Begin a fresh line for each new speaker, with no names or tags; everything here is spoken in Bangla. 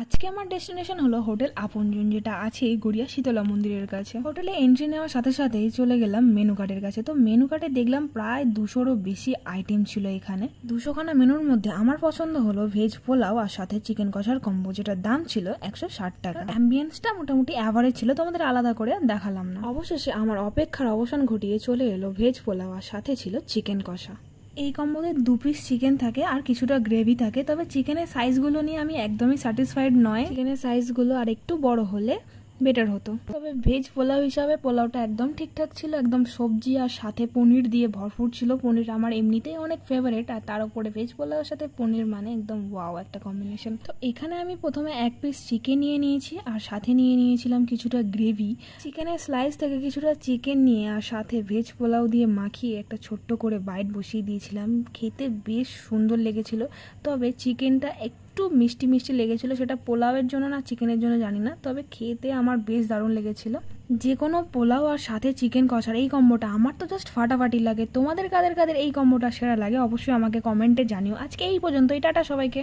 আজকে আমার ডেস্টিনেশন হলো হোটেল আপনজন, যেটা আছে গড়িয়া শীতলা মন্দিরের কাছে। হোটেলে এন্ট্রি নেওয়ার সাথে সাথেই চলে গেলাম মেনু কার্ডের কাছে। তো মেনু কার্ডে দেখলাম প্রায় 200-রও বেশি আইটেম ছিল এখানে। 200খানা মেনুর মধ্যে আমার পছন্দ হলো ভেজ পোলাও আর সাথে চিকেন কষার কম্বো, যেটার দাম ছিল 160 টাকা। অ্যাম্বিয়েন্সটা মোটামুটি অ্যাভারেজ ছিল, তোমাদের আলাদা করে দেখালাম না। অবশেষে আমার অপেক্ষার অবসান ঘটিয়ে চলে এলো ভেজ পোলাও আর সাথে ছিল চিকেন কষা। এই কম্বোতে 2 পিস চিকেন থাকে আর কিছুটা গ্রেভি থাকে, তবে চিকেনের সাইজগুলো নিয়ে আমি একদমই স্যাটিসফাইড নয়। চিকেনের সাইজগুলো আর একটু বড় হলে বেটার হতো। তবে ভেজ পোলাও হিসাবে পোলাওটা একদম ঠিকঠাক ছিল, একদম সবজি আর সাথে পনির দিয়ে ভরপুর ছিল। পনির আমার এমনিতেই অনেক ফেভারিট, আর তার উপরে ভেজ পোলাওর সাথে পনির মানে একদম ওয়াও একটা কম্বিনেশন। তো এখানে আমি প্রথমে 1 পিস চিকেন নিয়ে নিয়েছি আর সাথে নিয়ে নিয়েছিলাম কিছুটা গ্রেভি। চিকেনের স্লাইস থেকে কিছুটা চিকেন নিয়ে আর সাথে ভেজ পোলাও দিয়ে মাখিয়ে একটা ছোট্ট করে বাইট বসিয়ে দিয়েছিলাম। খেতে বেশ সুন্দর লেগেছিল, তবে চিকেনটা একটু মিষ্টি মিষ্টি লেগেছিল। সেটা পোলাওয়ের জন্য না চিকেনের জন্য জানি না, তবে খেতে আমার বেশ দারুণ লেগেছিল। যে কোনো পোলাও আর সাথে চিকেন কষার এই কম্বোটা আমার তো জাস্ট ফাটাফাটি লাগে। তোমাদের কাদের কাদের এই কম্বোটা সেরা লাগে অবশ্যই আমাকে কমেন্টে জানিও। আজকে এই পর্যন্তই, টাটা সবাইকে।